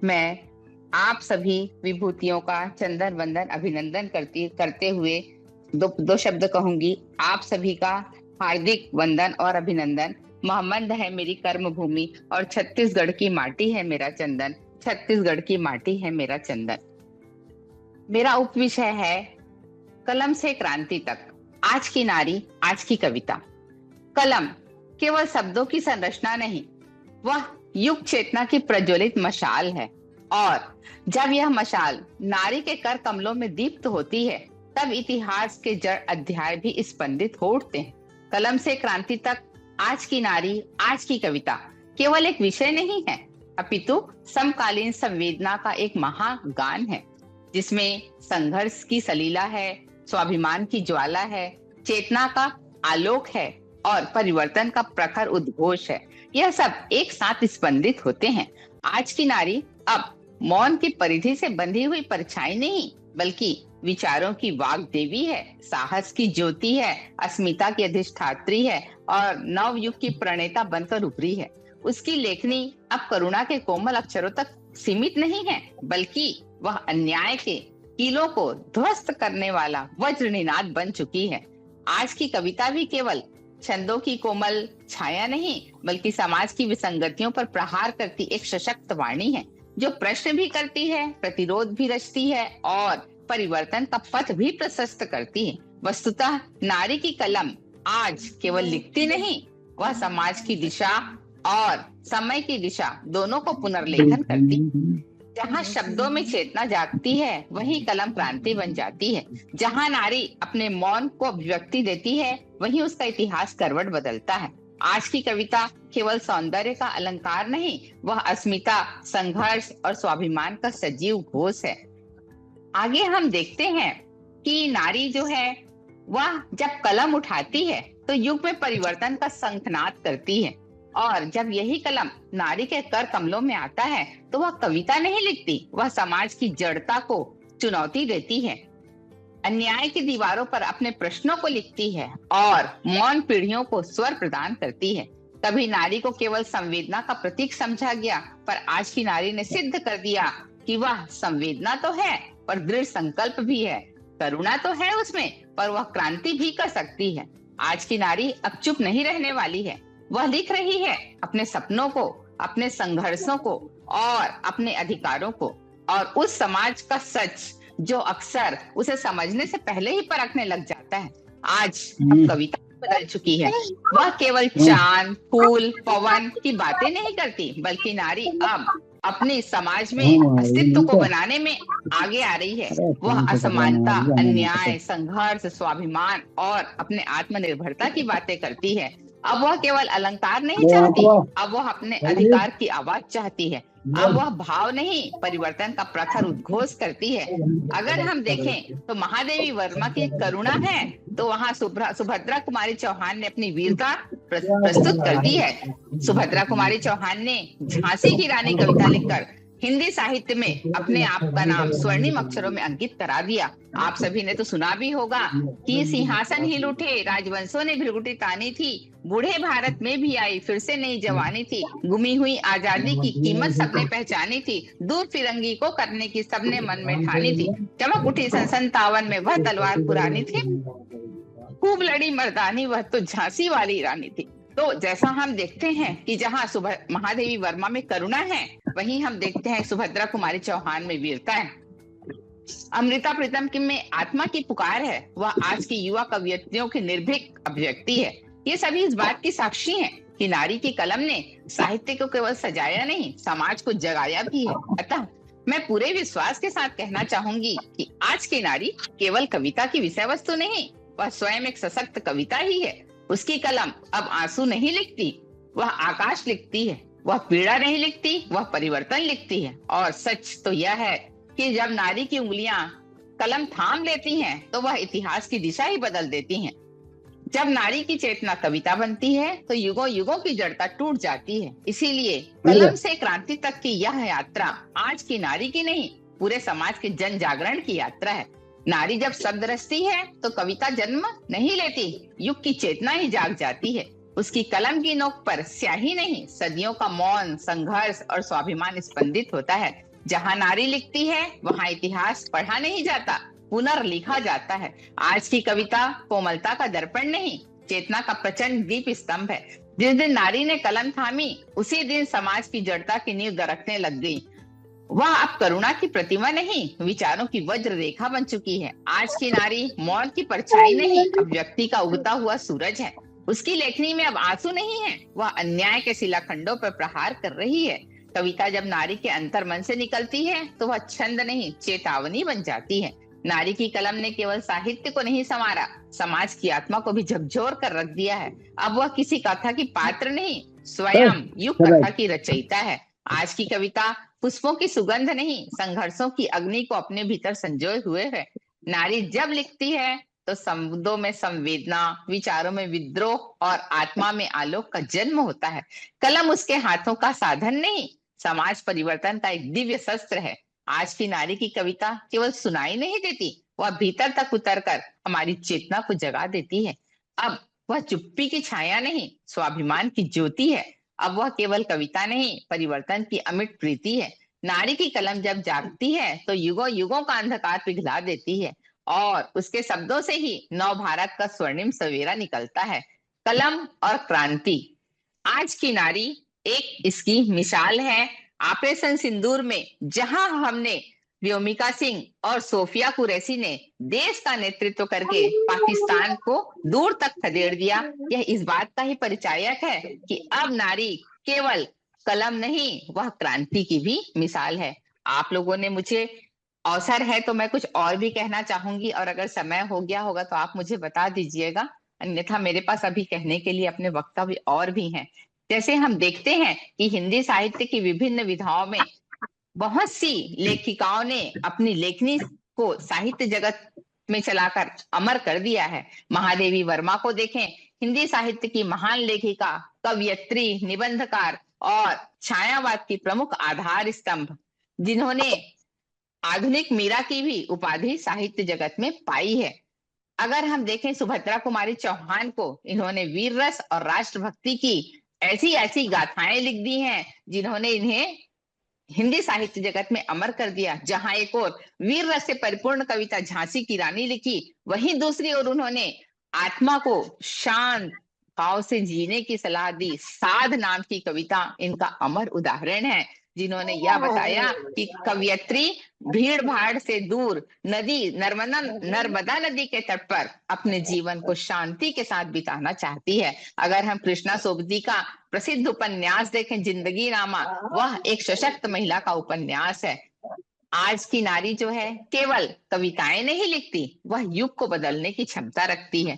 मैं आप सभी विभूतियों का चंदन वंदन अभिनंदन करते हुए दो शब्द कहूंगी। आप सभी का हार्दिक वंदन और अभिनंदन। मोहम्मद है मेरी कर्म भूमि और छत्तीसगढ़ की माटी है मेरा चंदन। छत्तीसगढ़ की माटी है मेरा चंदन। मेरा उपविषय है कलम से क्रांति तक, आज की नारी आज की कविता। कलम केवल शब्दों की संरचना नहीं, वह युग चेतना की प्रज्वलित मशाल है। और जब यह मशाल नारी के कर कमलों में दीप्त होती है, तब इतिहास के जड़ अध्याय भी स्पंदित हो उठते हैं। कलम से क्रांति तक, आज की नारी आज की कविता केवल एक विषय नहीं है, अपितु समकालीन संवेदना का एक महागान है, जिसमें संघर्ष की सलीला है, स्वाभिमान की ज्वाला है, चेतना का आलोक है और परिवर्तन का प्रखर उद्घोष है। यह सब एक साथ स्पंदित होते हैं। आज की नारी अब मौन की परिधि से बंधी हुई परछाई नहीं, बल्कि विचारों की वाग देवी है, साहस की ज्योति है, अस्मिता की अधिष्ठात्री है और नव युग की प्रणेता बनकर उभरी है। उसकी लेखनी अब करुणा के कोमल अक्षरों तक सीमित नहीं है, बल्कि वह अन्याय के कीलों को ध्वस्त करने वाला वज्र निनाद बन चुकी है। आज की कविता भी केवल छंदों की कोमल छाया नहीं, बल्कि समाज की विसंगतियों पर प्रहार करती एक सशक्त वाणी है, जो प्रश्न भी करती है, प्रतिरोध भी रचती है और परिवर्तन का पथ भी प्रशस्त करती है। वस्तुतः नारी की कलम आज केवल लिखती नहीं, वह समाज की दिशा और समय की दिशा दोनों को पुनर्लेखन करती है। जहाँ शब्दों में चेतना जागती है, वहीं कलम क्रांति बन जाती है। जहाँ नारी अपने मौन को अभिव्यक्ति देती है, वहीं उसका इतिहास करवट बदलता है। आज की कविता केवल सौंदर्य का अलंकार नहीं, वह अस्मिता, संघर्ष और स्वाभिमान का सजीव घोष है। आगे हम देखते हैं कि नारी जो है वह जब कलम उठाती है तो युग में परिवर्तन का शंखनाद करती है, और जब यही कलम नारी के कर कमलों में आता है तो वह कविता नहीं लिखती, वह समाज की जड़ता को चुनौती देती है, अन्याय की दीवारों पर अपने प्रश्नों को लिखती है और मौन पीढ़ियों को स्वर प्रदान करती है। कभी नारी को केवल संवेदना का प्रतीक समझा गया, पर आज की नारी ने सिद्ध कर दिया कि वह संवेदना तो है पर दृढ़ संकल्प भी है, करुणा तो है उसमें पर वह क्रांति भी कर सकती है। आज की नारी अब चुप नहीं रहने वाली है, वह लिख रही है अपने सपनों को, अपने संघर्षों को और अपने अधिकारों को, और उस समाज का सच जो अक्सर उसे समझने से पहले ही परखने लग जाता है। आज अब कविता बदल चुकी है, वह केवल चांद, फूल, पवन की बातें नहीं करती, बल्कि नारी अब अपने समाज में अस्तित्व को बनाने में आगे आ रही है। वह असमानता, अन्याय, संघर्ष, स्वाभिमान और अपने आत्मनिर्भरता की बातें करती है। अब वह केवल अलंकार नहीं चाहती, अब वह अपने अधिकार की आवाज चाहती है। अब वह भाव नहीं, परिवर्तन का प्रखर उद्घोष करती है। अगर हम देखें तो महादेवी वर्मा की करुणा है, तो वहाँ सुभद्रा कुमारी चौहान ने अपनी वीरता प्रस्तुत कर दी है। सुभद्रा कुमारी चौहान ने झांसी की रानी कविता लिखकर हिंदी साहित्य में अपने आप का नाम स्वर्णिम अक्षरों में अंकित करा दिया। आप सभी ने तो सुना भी होगा कि सिंहासन हिल उठे, राजवंशों ने भृगुटी तानी थी, बूढ़े भारत में भी आई फिर से नई जवानी थी, गुमी हुई आजादी की कीमत सबने पहचानी थी, दूर फिरंगी को करने की सबने मन में ठानी थी, चमक उठी सन 57 में वह तलवार पुरानी थी, खूब लड़ी मर्दानी वह तो झांसी वाली रानी थी। तो जैसा हम देखते हैं कि जहाँ महादेवी वर्मा में करुणा है, वहीं हम देखते हैं सुभद्रा कुमारी चौहान में वीरता है। अमृता प्रीतम की में आत्मा की पुकार है, वह आज की युवा कवियत्रियों की निर्भीक अभिव्यक्ति है। ये सभी इस बात की साक्षी हैं कि नारी की कलम ने साहित्य को केवल सजाया नहीं, समाज को जगाया भी है। अतः मैं पूरे विश्वास के साथ कहना चाहूंगी कि आज की नारी केवल कविता की विषय वस्तु नहीं, वह स्वयं एक सशक्त कविता ही है। उसकी कलम अब आंसू नहीं लिखती, वह आकाश लिखती है, वह पीड़ा नहीं लिखती, वह परिवर्तन लिखती है। और सच तो यह है कि जब नारी की उंगलियां कलम थाम लेती हैं, तो वह इतिहास की दिशा ही बदल देती हैं। जब नारी की चेतना कविता बनती है, तो युगों युगों की जड़ता टूट जाती है। इसीलिए कलम से क्रांति तक की यह यात्रा आज की नारी की नहीं, पूरे समाज के जन जागरण की यात्रा है। नारी जब शब्द रचती है तो कविता जन्म नहीं लेती, युग की चेतना ही जाग जाती है। उसकी कलम की नोक पर स्याही नहीं, सदियों का मौन, संघर्ष और स्वाभिमान स्पंदित होता है। जहाँ नारी लिखती है वहाँ इतिहास पढ़ा नहीं जाता, पुनर्लिखा जाता है। आज की कविता कोमलता का दर्पण नहीं, चेतना का प्रचंड दीप स्तंभ है। जिस दिन नारी ने कलम थामी, उसी दिन समाज की जड़ता की नींव दरकने लग गई। वह अब करुणा की प्रतिमा नहीं, विचारों की वज्र रेखा बन चुकी है। आज की नारी मौत की परछाई नहीं, अब व्यक्ति का उगता हुआ सूरज है। उसकी लेखनी में अब आंसू नहीं है, वह अन्याय के शिलाखंडों पर प्रहार कर रही है। कविता जब नारी के अंतर मन से निकलती है तो वह छंद नहीं, चेतावनी बन जाती है। नारी की कलम ने केवल साहित्य को नहीं संवारा, समाज की आत्मा को भी झकझोर कर रख दिया है। अब वह किसी कथा की पात्र नहीं, स्वयं युग कथा की रचयिता है। आज की कविता पुष्पों की सुगंध नहीं, संघर्षों की अग्नि को अपने भीतर संजोए हुए है। नारी जब लिखती है तो शब्दों में संवेदना, विचारों में विद्रोह और आत्मा में आलोक का जन्म होता है। कलम उसके हाथों का साधन नहीं, समाज परिवर्तन का एक दिव्य शस्त्र है। आज की नारी की कविता केवल सुनाई नहीं देती, वह भीतर तक उतरकर हमारी चेतना को जगा देती है। अब वह चुप्पी की छाया नहीं, स्वाभिमान की ज्योति है। अब वह केवल कविता नहीं, परिवर्तन की अमिट प्रीति है। नारी की कलम जब जागती है तो युगों युगों का अंधकार पिघला देती है, और उसके शब्दों से ही नव भारत का स्वर्णिम सवेरा निकलता है। कलम और क्रांति। आज की नारी एक इसकी मिसाल है। ऑपरेशन सिंदूर में जहां हमने व्योमिका सिंह और सोफिया कुरैशी ने देश का नेतृत्व करके पाकिस्तान को दूर तक खदेड़ दिया, यह इस बात का ही परिचायक है कि अब नारी केवल कलम नहीं, वह क्रांति की भी मिसाल है। आप लोगों ने मुझे, अवसर है तो मैं कुछ और भी कहना चाहूंगी, और अगर समय हो गया होगा तो आप मुझे बता दीजिएगा, अन्यथा मेरे पास अभी कहने के लिए अपने वक्तव्य और भी हैं। जैसे हम देखते हैं कि हिंदी साहित्य की विभिन्न विधाओं में बहुत सी लेखिकाओं ने अपनी लेखनी को साहित्य जगत में चलाकर अमर कर दिया है। महादेवी वर्मा को देखें, हिंदी साहित्य की महान लेखिका, कवयित्री, निबंधकार और छायावाद की प्रमुख आधार स्तंभ, जिन्होंने आधुनिक मीरा की भी उपाधि साहित्य जगत में पाई है। अगर हम देखें सुभद्रा कुमारी चौहान को, इन्होंने वीर रस और राष्ट्रभक्ति की ऐसी ऐसी गाथाएं लिख दी हैं जिन्होंने इन्हें हिंदी साहित्य जगत में अमर कर दिया। जहां एक ओर वीर रस से परिपूर्ण कविता झांसी की रानी लिखी, वहीं दूसरी ओर उन्होंने आत्मा को शांत भाव से जीने की सलाह दी। साध नाम की कविता इनका अमर उदाहरण है, जिन्होंने यह बताया कि कवयित्री भीड़ भाड़ से दूर नदी नर्मदा नदी के तट पर अपने जीवन को शांति के साथ बिताना चाहती है। अगर हम कृष्णा सोबती का प्रसिद्ध उपन्यास देखें, जिंदगी नामा, वह एक सशक्त महिला का उपन्यास है। आज की नारी जो है केवल कविताएं नहीं लिखती, वह युग को बदलने की क्षमता रखती है।